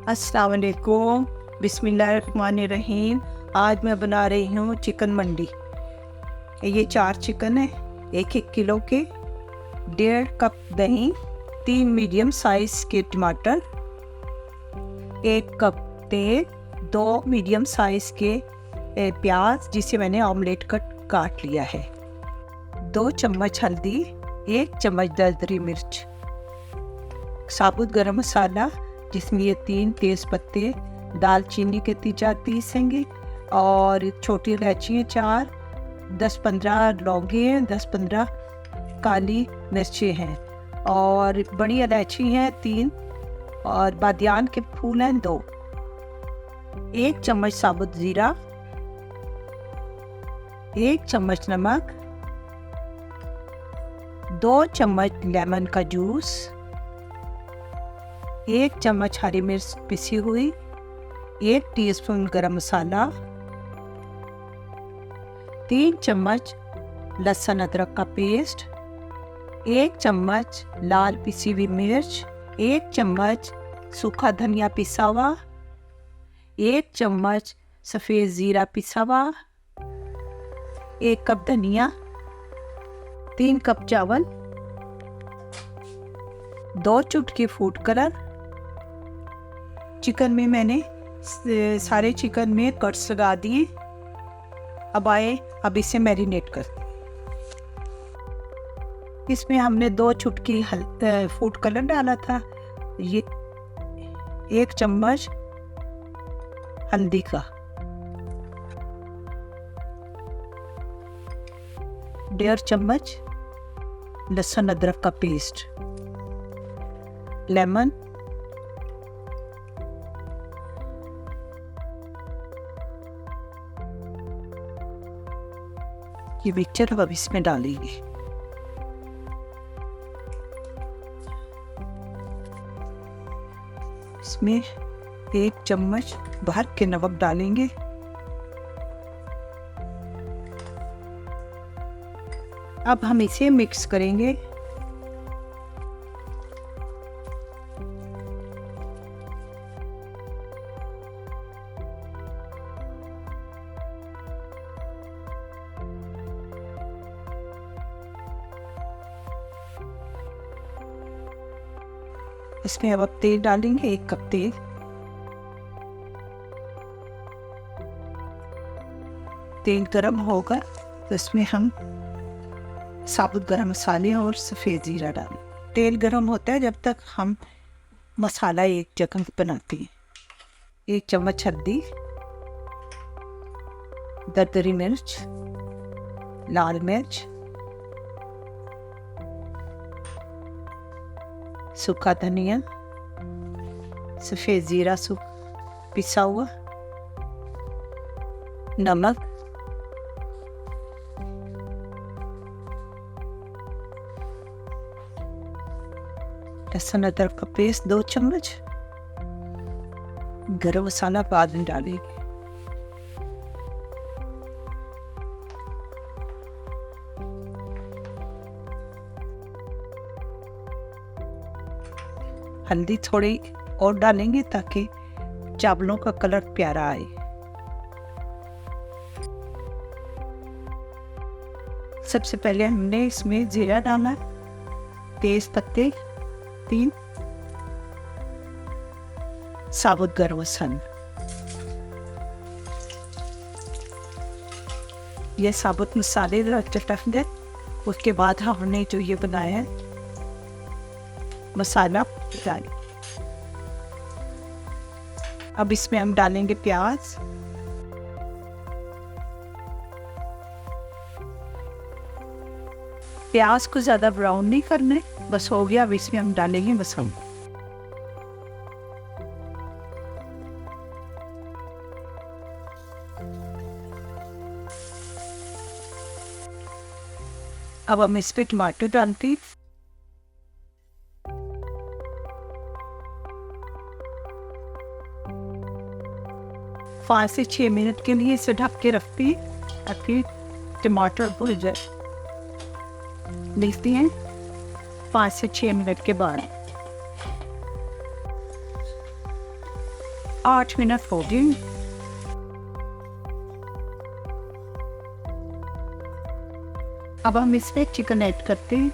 अस्सलाम वालेकुम, बिस्मिल्लाहिर्रहमानिर्रहीम। आज मैं बना रही हूँ चिकन मंडी। ये 4 चिकन है, 1-1 किलो के, 1.5 कप दही, 3 मीडियम साइज़ के टमाटर, 1 कप तेल, 2 मीडियम साइज़ के प्याज जिसे मैंने ऑमलेट कट काट लिया है, 2 चम्मच हल्दी, 1 चम्मच दरदरी मिर्च, साबुत गरम मसाला जिसमें ये 3 तेज़ पत्ते, दालचीनी के 3-4 पीस होंगे और छोटी इलायची 4, 10-15 लौंगे हैं, 10-15 काली मिर्चें हैं और बड़ी इलायची हैं 3 और बादियान के फूल हैं 2, 1 चम्मच साबुत ज़ीरा, 1 चम्मच नमक, 2 चम्मच लेमन का जूस, 1 चम्मच हरी मिर्च पिसी हुई, 1 टीस्पून गरम मसाला, 3 चम्मच लहसुन अदरक का पेस्ट, 1 चम्मच लाल पिसी हुई मिर्च, 1 चम्मच सूखा धनिया पिसा हुआ, 1 चम्मच सफ़ेद ज़ीरा पिसा हुआ, 1 कप धनिया, 3 कप चावल, 2 चुटकी फूड कलर। चिकन में मैंने सारे चिकन में कट्स लगा दिए। अब इसे मैरिनेट करते हैं। इसमें हमने 2 चुटकी फूड कलर डाला था, ये 1 चम्मच हल्दी का, 1.5 चम्मच लहसुन अदरक का पेस्ट, लेमन, ये मिक्सचर अब इसमें डालेंगे। इसमें 1 चम्मच भर के नमक डालेंगे, अब हम इसे मिक्स करेंगे। इसमें अब तेल डालेंगे, 1 कप तेल, तेल गरम होगा तो इसमें हम साबुत गरम मसाले और सफ़ेद ज़ीरा डालें। तेल गरम होता है जब तक हम मसाला एक जगह बनाते हैं। 1 चम्मच हल्दी, दरदरी मिर्च, लाल मिर्च, सूखा धनिया, सफ़ेद ज़ीरा पिसा हुआ, नमक, लहसुन अदरक का पेस्ट 2 चम्मच, गरम मसाला बाद में डालेंगे। हल्दी थोड़ी और डालेंगे ताकि चावलों का कलर प्यारा आए। सबसे पहले हमने इसमें जीरा डाला, तेज पत्ते 3, साबुत गरम मसाला। ये साबुत मसाले चटक गए, उसके बाद हमने जो ये बनाया है मसाला डालें। अब इसमें हम डालेंगे प्याज, प्याज को ज़्यादा ब्राउन नहीं करना है, बस हो गया। अब इसमें हम डालेंगे मसाला, अब हम इस पे टमाटर डालते हैं। 5 से 6 मिनट के लिए इसे ढक के रखती हैं ताकि टमाटर भुन जाए। देखते हैं 5 से 6 मिनट के बाद 8 मिनट हो गए। अब हम इसमें चिकन ऐड करते हैं।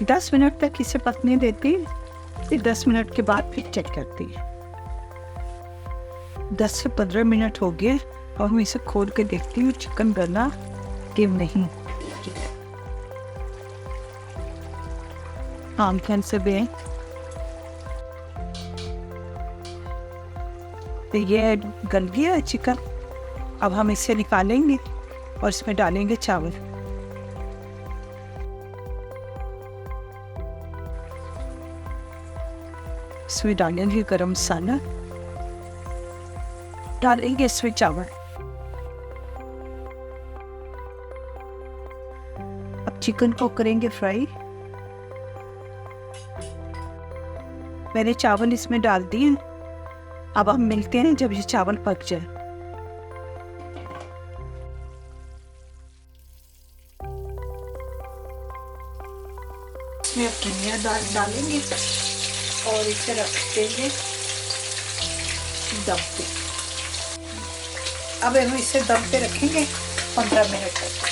दस मिनट तक इसे पकने देती, फिर 10 मिनट के बाद फिर चेक करती है। 10 से 15 मिनट हो गए और मैं इसे खोल के देखती हूँ चिकन गला कि नहीं। आम कैन से भी तो ये गल गया है चिकन। अब हम इसे निकालेंगे और इसमें डालेंगे चावल। इसमें डालेंगे गरम मसाला, डालेंगे इसमें चावल। अब चिकन को करेंगे फ्राई। मैंने चावल इसमें डाल दिए। अब हम मिलते हैं जब ये चावल पक जाए। इसमें अब धनिया डालेंगे और इसे रख देंगे दम पे। अब हम इसे दम पे रखेंगे 15 मिनट तक।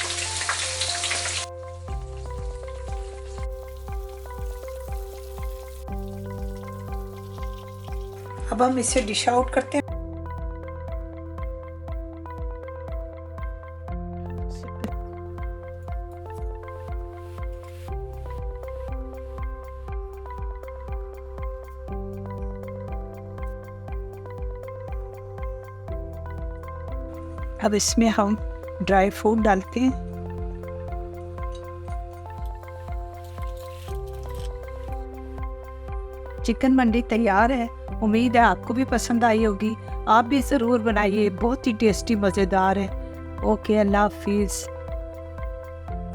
अब हम इसे डिश आउट करते हैं। अब इसमें हम ड्राई फ्रूट डालते हैं। चिकन मंडी तैयार है। उम्मीद है आपको भी पसंद आई होगी। आप भी ज़रूर बनाइए, बहुत ही टेस्टी मज़ेदार है। ओके, अल्लाह हाफिज़।